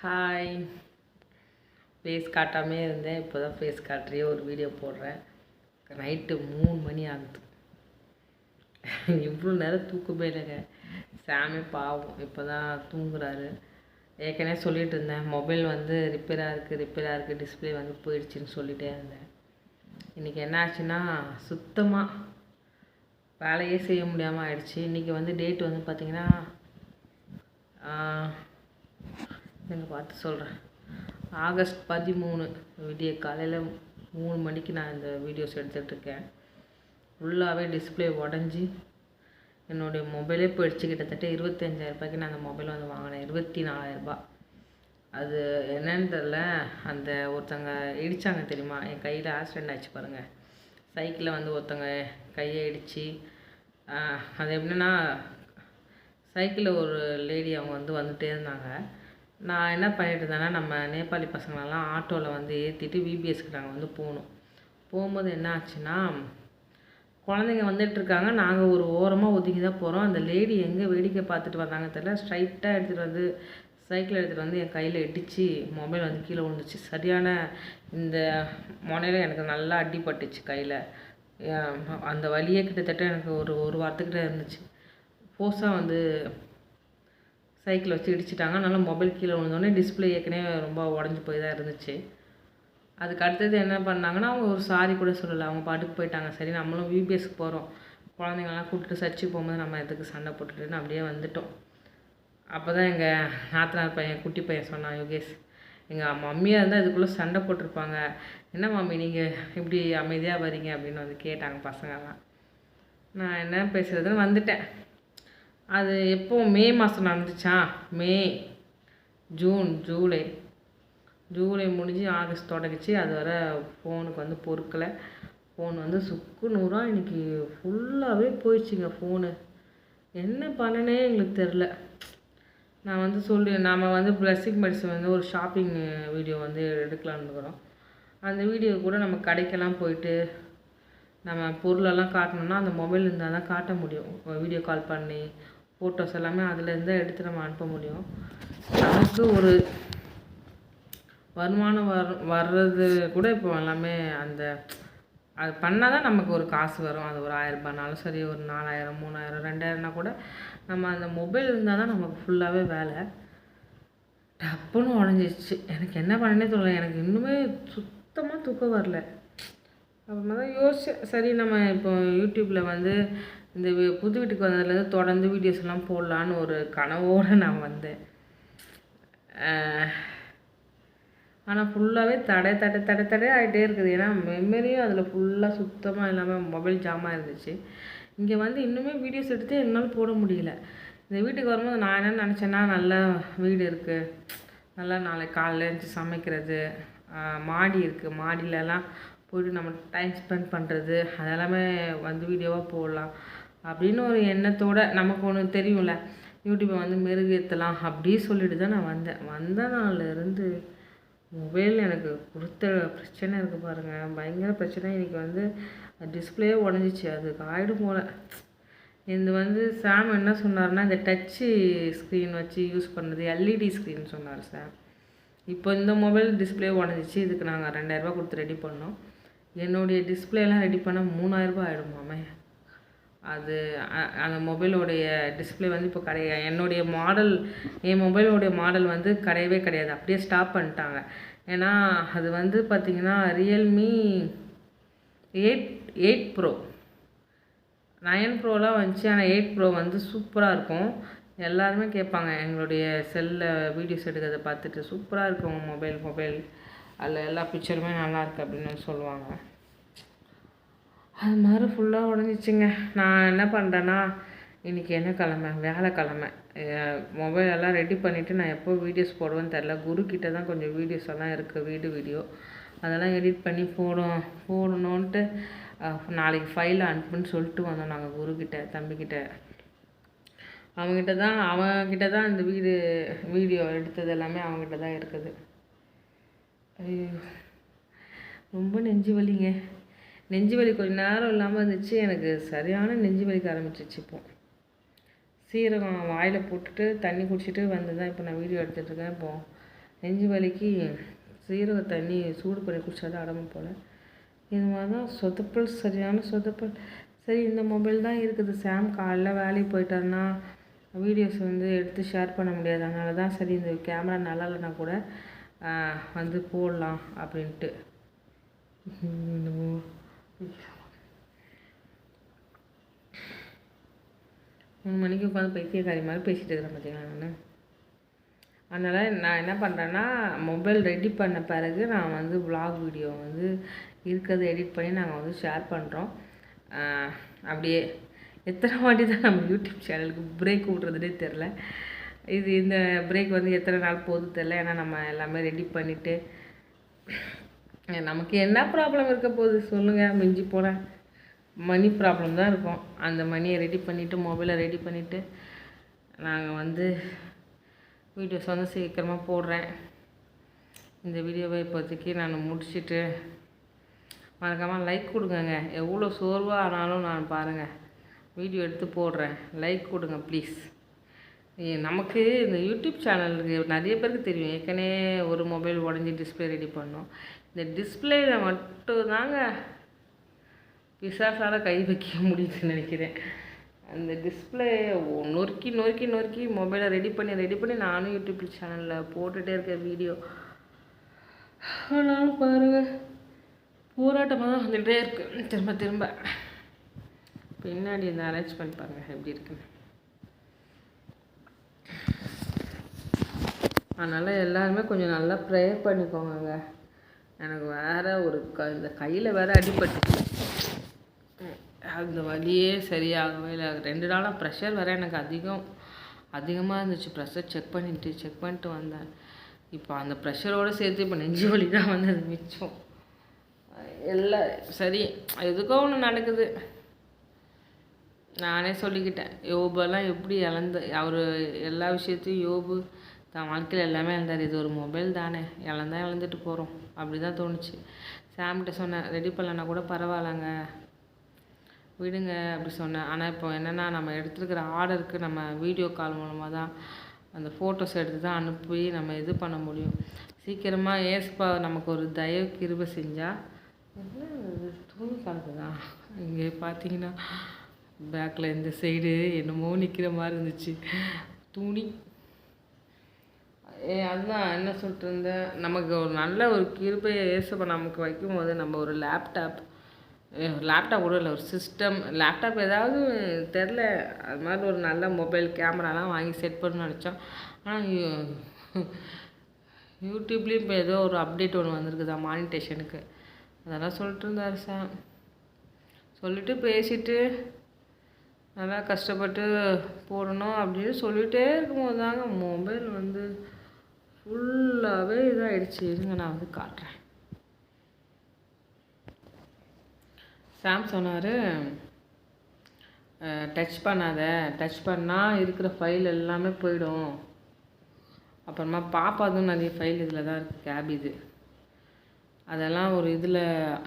Hi. Face காட்டாமே இருந்தேன். இப்போ தான் ஃபேஸ் காட்டுறியே ஒரு வீடியோ போடுறேன். நைட்டு 3 மணி ஆகுது. இவ்வளோ நேரம் தூக்கமே இல்லைங்க. சாமி பாவம் இப்போ தான் தூங்குறாரு. ஏற்கனவே சொல்லிகிட்டு இருந்தேன், மொபைல் வந்து ரிப்பேராக இருக்குது, டிஸ்பிளே வந்து போயிடுச்சுன்னு சொல்லிகிட்டே இருந்தேன். இன்றைக்கி என்ன ஆச்சுன்னா, சுத்தமாக வேலையே செய்ய முடியாமல் ஆயிடுச்சு. இன்றைக்கி வந்து டேட் வந்து பார்த்திங்கன்னா, நீங்கள் பார்த்து சொல்கிறேன், ஆகஸ்ட் 13 விடிய காலையில் 3 மணிக்கு நான் இந்த வீடியோஸ் எடுத்துகிட்ருக்கேன். ஃபுல்லாகவே டிஸ்பிளே உடஞ்சி என்னுடைய மொபைலே போயிடுச்சு. கிட்டத்தட்ட 25,000 ரூபாய்க்கு நான் அந்த மொபைல் வந்து வாங்கினேன். 24,000 ரூபா. அது என்னன்னு தெரில, அந்த ஒருத்தங்க இடித்தாங்க தெரியுமா, என் கையில் ஆக்சிடெண்ட் ஆகிடுச்சு பாருங்கள். சைக்கிளில் வந்து ஒருத்தங்க கையை இடித்து, அது எப்படின்னா, சைக்கிளில் ஒரு லேடி அவங்க வந்து வந்துகிட்டே இருந்தாங்க. நான் என்ன பண்ணிட்டு இருந்தேன்னா, நம்ம நேபாளி பசங்களெல்லாம் ஆட்டோவில் வந்து ஏற்றிட்டு விபிஎஸ்க்கு நாங்கள் வந்து போகணும். போகும்போது என்ன ஆச்சுன்னா, குழந்தைங்க வந்துட்டுருக்காங்க, நாங்கள் ஒரு ஓரமாக ஒதுங்கி தான் போகிறோம். அந்த லேடி எங்கே வேடிக்கை பார்த்துட்டு வந்தாங்க தெரியல, ஸ்ட்ரைட்டாக எடுத்துகிட்டு வந்து சைக்கிள் எடுத்துகிட்டு வந்து என் கையில் இடித்து மொபைல் வந்து கீழே விழுந்துச்சு. சரியான இந்த முனையில் எனக்கு நல்லா அடிபட்டுச்சு கையில். அந்த வலியே கிட்டத்தட்ட எனக்கு ஒரு வாரத்துக்கிட்ட இருந்துச்சு. ஃபோர்ஸாக வந்து சைக்கிள் வச்சு இடிச்சிட்டாங்க. அதனால் மொபைல் கீழே விழுந்தோடனே டிஸ்பிளே ஏற்கனவே ரொம்ப உடஞ்சி போய் தான் இருந்துச்சு. அதுக்கு அடுத்தது என்ன பண்ணாங்கன்னா, அவங்க ஒரு சாரி கூட சொல்லலை, அவங்க பாட்டுக்கு போயிட்டாங்க. சரி, நம்மளும் விபிஎஸ்க்கு போகிறோம், குழந்தைங்கள்லாம் கூப்பிட்டு சர்ச்சுக்கு போகும்போது நம்ம எதுக்கு சண்டை போட்டுட்டுன்னு அப்படியே வந்துட்டோம். அப்போ தான் எங்கள் நாத்தனார் பையன், குட்டி பையன் சொன்னான், யோகேஷ், எங்கள் மம்மியாக இருந்தால் இதுக்குள்ளே சண்டை போட்டிருப்பாங்க, என்ன மம்மி நீங்கள் இப்படி அமைதியாக வரீங்க அப்படின்னு வந்து கேட்டாங்க பசங்கள்லாம். நான் என்ன பேசுகிறதுன்னு வந்துட்டேன். அது எப்போ மே மாதம் நடந்துச்சா, மே, ஜூன், ஜூலை முடிஞ்சு ஆகஸ்ட் தொடங்கிச்சு. அது வர ஃபோனுக்கு வந்து பொறுக்கலை. ஃபோன் வந்து சுக்கு நூறாக இன்றைக்கி ஃபுல்லாகவே போயிடுச்சுங்க ஃபோனு. என்ன பண்ணனே எங்களுக்கு தெரில. நான் வந்து நாம் வந்து பிளஸ்ஸிங் மெடிசன் வந்து ஒரு ஷாப்பிங் வீடியோ வந்து எடுக்கலான்னு இருக்கிறோம். அந்த வீடியோ கூட நம்ம கடைக்கெல்லாம் போயிட்டு நம்ம பொருளெல்லாம் காட்டணுன்னா அந்த மொபைல் இருந்தால் தான் காட்ட முடியும். வீடியோ கால் பண்ணி ஃபோட்டோஸ் எல்லாமே அதில் இருந்தால் எடுத்து நம்ம அனுப்ப முடியும். நமக்கு ஒரு வருமானம் வர்றது கூட இப்போ எல்லாமே அந்த அது பண்ணால் தான் நமக்கு ஒரு காசு வரும். அது ஒரு 1000 ரூபாய்னாலும் சரி, ஒரு 4000, 3000, 2000னா கூட நம்ம அந்த மொபைல் இருந்தால் தான் நமக்கு ஃபுல்லாகவே வேலை. டப்புன்னு உடஞ்சிச்சு. எனக்கு என்ன பண்ணனே தெரியல. எனக்கு இன்னுமே சுத்தமாக தூக்கம் வரல. அப்புறமா தான் யோசித்தேன், சரி நம்ம இப்போ யூடியூப்பில் வந்து இந்த புது வீட்டுக்கு வந்ததுலேருந்து தொடர்ந்து வீடியோஸ் எல்லாம் போடலான்னு ஒரு கனவோடு நான் வந்தேன். ஆனால் ஃபுல்லாகவே தடை ஆகிட்டே இருக்குது. ஏன்னா மெமரியும் அதில் ஃபுல்லாக சுத்தமாக இல்லாமல் மொபைல் ஜாமாக இருந்துச்சு. இங்கே வந்து இன்னுமே வீடியோஸ் எடுத்து என்னால் போட முடியல. இந்த வீட்டுக்கு வரும்போது நான் என்ன நினச்சேன்னா, நல்லா வீடு இருக்குது, நல்லா நாளைக்கு காலையில் எழுந்துச்சி சமைக்கிறது, மாடி இருக்குது, மாடியிலலாம் போய்ட்டு நம்ம டைம் ஸ்பெண்ட் பண்ணுறது, அதெல்லாமே வந்து வீடியோவாக போடலாம் அப்படின்னு ஒரு எண்ணத்தோடு, நமக்கு ஒன்று தெரியும்ல, யூடியூப்பை வந்து மெருகேற்றலாம் அப்படி சொல்லிட்டு தான் நான் வந்த நாள்லேருந்து மொபைல் எனக்கு கொடுத்த பிரச்சனை இருக்குது பாருங்கள், பயங்கர பிரச்சனை. இன்றைக்கி வந்து டிஸ்பிளே உடஞ்சிச்சு, அதுக்கு ஆகிடும் போல். இது வந்து சாம் என்ன சொன்னார்னா, இந்த டச்சு ஸ்க்ரீன் வச்சு யூஸ் பண்ணுறது, எல்இடி ஸ்க்ரீன் சொன்னார் சாம். இப்போ இந்த மொபைல் டிஸ்பிளே உடஞ்சிச்சு, இதுக்கு நாங்கள் 2000 ரூபா கொடுத்து ரெடி பண்ணோம். என்னுடைய டிஸ்பிளேலாம் ரெடி பண்ண 3000 ரூபா ஆகிடுமாமே. அது அந்த மொபைலோடைய டிஸ்பிளே வந்து இப்போ என்னுடைய மாடல், என் மொபைலோடைய மாடல் வந்து கிடையாது, அப்படியே ஸ்டாப் பண்ணிட்டாங்க. ஏன்னா அது வந்து பார்த்திங்கன்னா ரியல்மி 8 ப்ரோ, 9 ப்ரோலாம் வந்துச்சு. ஆனால் 8 ப்ரோ வந்து சூப்பராக இருக்கும். எல்லாருமே கேட்பாங்க எங்களுடைய செல்லில் வீடியோஸ் எடுக்கிறத பார்த்துட்டு, சூப்பராக இருக்கும் உங்கள் மொபைல் அதில் எல்லா பிக்சருமே நல்லாயிருக்கு அப்படின்னு சொல்லுவாங்க. அது மாதிரி ஃபுல்லாக உடஞ்சிச்சிங்க. நான் என்ன பண்ணுறேன்னா, இன்றைக்கி என்ன கிழமை, வேலைக்கிழமை, மொபைல் எல்லாம் ரெடி பண்ணிவிட்டு நான் எப்போ வீடியோஸ் போடுவேன்னு தெரில. குருக்கிட்ட தான் கொஞ்சம் வீடியோஸ் எல்லாம் இருக்குது, வீடியோ அதெல்லாம் எடிட் பண்ணி போடணுன்ட்டு நாளைக்கு ஃபைல் அனுப்புன்னு சொல்லிட்டு வந்தோம் நாங்கள் குருக்கிட்ட, தம்பிக்கிட்ட. அவங்ககிட்ட தான் இந்த வீடியோ எடுத்தது எல்லாமே அவங்ககிட்ட தான் இருக்குது. ஐயோ, ரொம்ப நெஞ்சு வலிங்க. நெஞ்சு வலி கொஞ்சம் நேரம் இல்லாமல் இருந்துச்சு, எனக்கு சரியான நெஞ்சு வலிக்க ஆரம்பிச்சிச்சு. இப்போ சீரகம் வாயில் போட்டுட்டு தண்ணி குடிச்சிட்டு வந்து தான் இப்போ நான் வீடியோ எடுத்துகிட்ருக்கேன். இப்போது நெஞ்சு வலிக்கு சீரக தண்ணி சூடு பண்ணி குடித்தா தான் அடம்பு போல். இது மாதிரி தான் சொதப்பல், சரியான சொதப்பல். சரி, இந்த மொபைல் தான் இருக்குது. சாம் காலைல வேலைக்கு போயிட்டாருன்னா வீடியோஸ் வந்து எடுத்து ஷேர் பண்ண முடியாது. அதனால தான் சரி இந்த கேமரா நல்லா இல்லைனா கூட வந்து போடலாம் அப்படின்ட்டு. 3 மணிக்கு உட்காந்து பைத்தியக்காரி மாதிரி பேசிகிட்டு இருக்கிறேன் பார்த்தீங்களா நான். அதனால் நான் என்ன பண்ணுறேன்னா, மொபைல் ரெடி பண்ண பிறகு நான் வந்து விலாக் வீடியோ வந்து இருக்கிறத எடிட் பண்ணி நாங்கள் வந்து ஷேர் பண்ணுறோம். அப்படியே எத்தனை வாட்டி தான் நம்ம யூடியூப் சேனலுக்கு பிரேக் விட்றதுனே தெரில. இந்த பிரேக் வந்து எத்தனை நாள் போகுது தெரில. ஏன்னா நம்ம எல்லாமே ரெடி பண்ணிவிட்டு நமக்கு என்ன ப்ராப்ளம் இருக்க போகுது சொல்லுங்கள். மிஞ்சி போனேன் மணி ப்ராப்ளம் தான் இருக்கும். அந்த மணியை ரெடி பண்ணிவிட்டு மொபைலை ரெடி பண்ணிவிட்டு நாங்கள் வந்து வீடியோஸ் வந்து சீக்கிரமாக போடுறேன். இந்த வீடியோவை இப்போதைக்கு நான் முடிச்சுட்டு மறக்காமல் லைக் கொடுங்கங்க. எவ்வளோ சோர்வாக ஆனாலும் நான் பாருங்கள் வீடியோ எடுத்து போடுறேன். லைக் கொடுங்க ப்ளீஸ். நமக்கு இந்த யூடியூப் சேனலுக்கு நிறைய பேருக்கு தெரியும். ஏற்கனவே ஒரு மொபைல் உடஞ்சி டிஸ்பிளே ரெடி பண்ணோம். இந்த டிஸ்பிளேயில் மட்டும் தாங்க பிசாசால் கை வைக்க முடியுதுன்னு நினைக்கிறேன். அந்த டிஸ்பிளே நொறுக்கி நொறுக்கி நொறுக்கி மொபைலை ரெடி பண்ணி நானும் யூடியூப் சேனலில் போட்டுகிட்டே இருக்கேன் வீடியோ. ஆனாலும் பாருங்கள் போராட்டமாக தான் வந்துகிட்டே இருக்குது. திரும்ப திரும்ப பின்னாடி இந்த அரேஞ்ச்மெண்ட் பாருங்கள் எப்படி இருக்குன்னு. அதனால் எல்லாருமே கொஞ்சம் நல்லா ப்ரேயர் பண்ணிக்கோங்க. எனக்கு வேறு ஒரு இந்த கையில் வேறு அடிபட்டுச்சு. அந்த வலியே சரியாகவே இல்லை. 2 நாளாக ப்ரெஷர் வேறு எனக்கு அதிகமாக இருந்துச்சு. ப்ரெஷர் செக் பண்ணிட்டு வந்தேன். இப்போ அந்த ப்ரெஷரோடு சேர்த்து இப்போ நெஞ்சு வலி தான் வந்து அது மிச்சம். எல்லாம் சரி, எதுக்கோ ஒன்று நடக்குது. நானே சொல்லிக்கிட்டேன், யோபெல்லாம் எப்படி அவர் எல்லா விஷயத்தையும் யோபு தான் வாழ்க்கையில் எல்லாமே இழந்தார். இது ஒரு மொபைல் தானே, இழந்துட்டு போகிறோம் அப்படி தான் தோணுச்சு. சாம்கிட்ட சொன்னேன், ரெடி பண்ணலன்னா கூட பரவாயில்லங்க விடுங்க அப்படி சொன்னேன். ஆனால் இப்போ என்னென்னா நம்ம எடுத்துருக்கிற ஆர்டருக்கு நம்ம வீடியோ கால் மூலமாக தான் அந்த ஃபோட்டோஸ் எடுத்து தான் அனுப்பி நம்ம இது பண்ண முடியும். சீக்கிரமாக ஏஸ்பா நமக்கு ஒரு தயவு கிருபை செஞ்சால் துணி கலக்குதான். இங்கே பார்த்தீங்கன்னா பேக்கில் இந்த சைடு என்னமோ நிற்கிற மாதிரி இருந்துச்சு துணி. அதுதான் என்ன சொல்லிட்டு இருந்தேன், நமக்கு ஒரு நல்ல ஒரு கிருபையை ஏசப்பா நமக்கு வைக்கும்போது நம்ம ஒரு லேப்டாப் கூட இல்லை, ஒரு சிஸ்டம் லேப்டாப் ஏதாவது தெரில அது மாதிரி ஒரு நல்ல மொபைல் கேமராலாம் வாங்கி செட் பண்ணணும்னு நினச்சோம். ஆனால் யூடியூப்லேயும் இப்போ ஏதோ ஒரு அப்டேட் ஒன்று வந்திருக்குதா மானிட்டேஷனுக்கு. அதெல்லாம் சொல்லிட்டு இருந்தார் சார். சொல்லிவிட்டு பேசிவிட்டு நல்லா கஷ்டப்பட்டு போடணும் அப்படின்னு சொல்லிகிட்டே இருக்கும்போது தாங்க மொபைல் வந்து ஃபுல்லாகவே இதாகிடுச்சு. இருங்க நான் வந்து காட்டுறேன். சாம் சொன்னார், டச் பண்ணாத, டச் பண்ணால் இருக்கிற ஃபைல் எல்லாமே போயிடும். அப்புறமா பாப்பாதும் நிறைய ஃபைல் இதில் தான் இருக்குது, கேப் இது. அதெல்லாம் ஒரு இதில்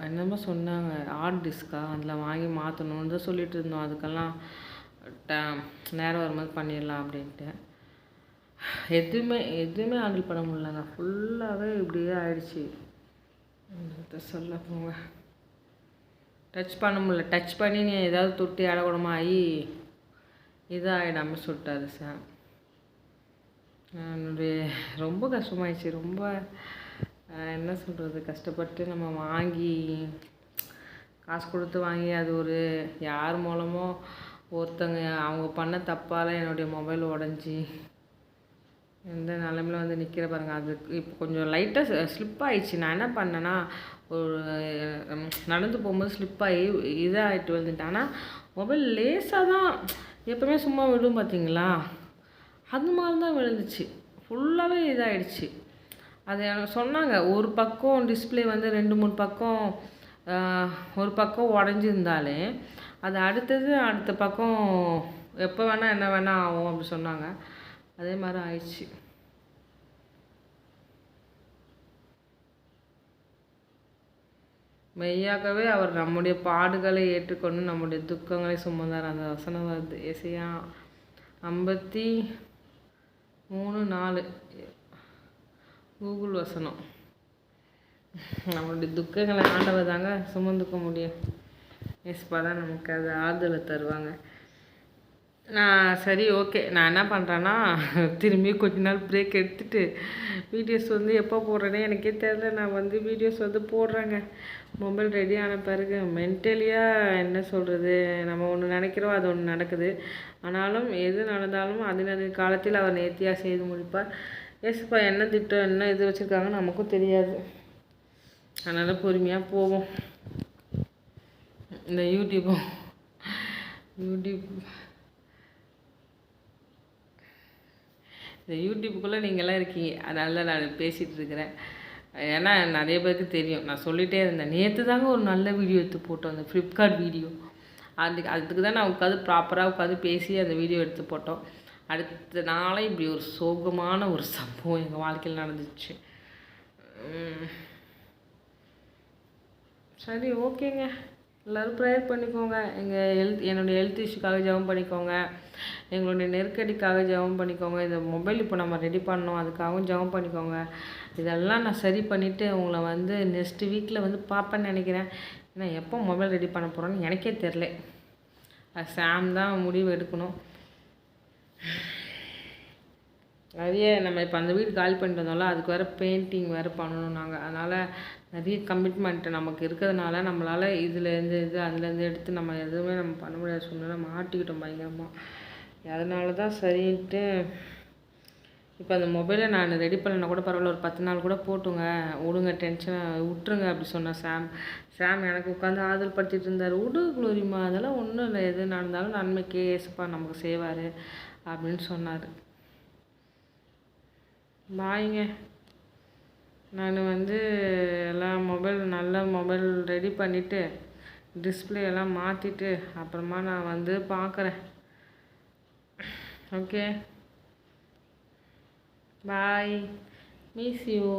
என்னமோ சொன்னாங்க, ஹார்ட் டிஸ்கா அதில் வாங்கி மாற்றணுன்னு தான் சொல்லிகிட்டு இருந்தோம். அதுக்கெல்லாம் நேரம் வரும்போது பண்ணிடலாம் அப்படின்ட்டு. எதுவுமே ஹேண்டில் பண்ண முடியலங்க. ஃபுல்லாகவே இப்படியே ஆயிடுச்சு. சொல்ல போங்க, டச் பண்ண முடியல. டச் பண்ணி நீ ஏதாவது தொட்டி அடகுடமாகி இதாகிடாமல் சொல்லிட்டாரு சார். என்னுடைய ரொம்ப கஷ்டமாயிடுச்சு. ரொம்ப என்ன சொல்கிறது, கஷ்டப்பட்டு நம்ம வாங்கி காசு கொடுத்து வாங்கி அது ஒரு யார் மூலமோ ஒருத்தங்க அவங்க பண்ண தப்பால் என்னுடைய மொபைல் உடஞ்சி எந்த நிலமையில வந்து நிற்கிற பாருங்கள். அது இப்போ கொஞ்சம் லைட்டாக ஸ்லிப் ஆகிடுச்சு. நான் என்ன பண்ணேன்னா, ஒரு நடந்து போகும்போது ஸ்லிப்பாகி இதாகிட்டு வந்துட்டேன். ஆனால் மொபைல் லேசாக தான் எப்போவுமே சும்மா விடும் பார்த்தீங்களா, அது மாதிரி தான் விழுந்துச்சு. ஃபுல்லாகவே இதாகிடுச்சு. அது எனக்கு சொன்னாங்க, ஒரு பக்கம் டிஸ்பிளே வந்து 2-3 பக்கம் ஒரு பக்கம் உடஞ்சிருந்தாலே அது அடுத்த பக்கம் எப்போ வேணால் என்ன வேணால் ஆகும் அப்படி சொன்னாங்க. அதே மாதிரி ஆயிடுச்சு. மெய்யாகவே அவர் நம்முடைய பாடுகளை ஏற்றுக்கொண்டு நம்முடைய துக்கங்களை சுமந்தார். அந்த வசனம் வருது ஏசாயா 53:4. கூகுள் வசனம். நம்மளுடைய துக்கங்களை ஆண்டவர் தாங்க சுமந்துக்க முடியும். ஏசப்பா தான் நமக்கு அது ஆறுதலை தருவாங்க. நான் சரி ஓகே, நான் என்ன பண்ணுறேன்னா திரும்பி கொஞ்ச நாள் பிரேக் எடுத்துகிட்டு வீடியோஸ் வந்து எப்போ போடுறேனே எனக்கே தெரில. நான் வந்து வீடியோஸ் வந்து போடுறேங்க. மொபைல் ரெடி ஆன பிறகு மென்டலியாக என்ன சொல்கிறது, நம்ம ஒன்று நினைக்கிறோம், அது ஒன்று நடக்குது. ஆனாலும் எது நடந்தாலும் அது காலத்தில் அவர் நேர்த்தியாக செய்து முடிப்பார். ஏசப்பா என்ன திட்டம் என்ன இது வச்சுருக்காங்கன்னு நமக்கும் தெரியாது. அதனால் பொறுமையாக போவோம். இந்த யூடியூப் இந்த யூடியூப்புக்குள்ளே நீங்கள்லாம் இருக்கீங்க, அதனால தான் நான் பேசிகிட்டு இருக்கிறேன். ஏன்னா நிறைய பேருக்கு தெரியும், நான் சொல்லிகிட்டே இருந்தேன். நேற்று தாங்க ஒரு நல்ல வீடியோ எடுத்து போட்டோம், அந்த ஃப்ளிப்கார்ட் வீடியோ. அதுக்கு தான் நான் உட்காந்து ப்ராப்பராக உட்காந்து பேசி அந்த வீடியோ எடுத்து போட்டோம். அடுத்த நாளே இப்படி ஒரு சோகமான ஒரு சம்பவம் எங்கள் வாழ்க்கையில் நடந்துச்சு. சரி ஓகேங்க, எல்லோரும் ப்ரேயர் பண்ணிக்கோங்க. என்னுடைய ஹெல்த் இஷ்யூக்காக ஜெபம் பண்ணிக்கோங்க. எங்களுடைய நெருக்கடிக்காக ஜெபம் பண்ணிக்கோங்க. இந்த மொபைல் இப்போ நம்ம ரெடி பண்ணோம், அதுக்காகவும் ஜெபம் பண்ணிக்கோங்க. இதெல்லாம் நான் சரி பண்ணிவிட்டு உங்களை வந்து நெக்ஸ்ட் வீக்கில் வந்து பார்ப்பேன்னு நினைக்கிறேன். ஏன்னா எப்போ மொபைல் ரெடி பண்ண போகிறோன்னு எனக்கே தெரில. சாம் தான் முடிவு எடுக்கணும். நிறைய நம்ம இப்போ அந்த வீடு காலி பண்ணிட்டு வந்தோம்ல, அதுக்கு வேறு பெயிண்டிங் வேறு பண்ணணும் நாங்கள். அதனால் நிறைய கமிட்மெண்ட் நமக்கு இருக்கிறதுனால நம்மளால் இதுலேருந்து அதுலேருந்து எடுத்து நம்ம எதுவுமே நம்ம பண்ண முடியாத சூழ்நிலை மாட்டிக்கிட்டோம் பயங்கரமாக. அதனால தான் சரின்ட்டு இப்போ அந்த மொபைலை நான் ரெடி பண்ணலைன்னா கூட பரவாயில்ல, ஒரு 10 நாள் கூட போட்டுங்க, விடுங்க, டென்ஷனை விட்டுருங்க அப்படி சொன்னேன். சாம் எனக்கு உட்காந்து ஆறுதல் படுத்திட்டு இருந்தார். விடு குளோரிமா, அதெல்லாம் ஒன்றும் இல்லை, எது நடந்தாலும் நன்மைக்கே ஏசப்பா நமக்கு செய்வார் அப்படின்னு சொன்னார். பாய்ங்க. நான் வந்து எல்லாம் நல்ல மொபைல் ரெடி பண்ணிவிட்டு டிஸ்பிளே எல்லாம் மாற்றிட்டு அப்புறமா நான் வந்து பார்க்குறேன். Okay bye, miss you.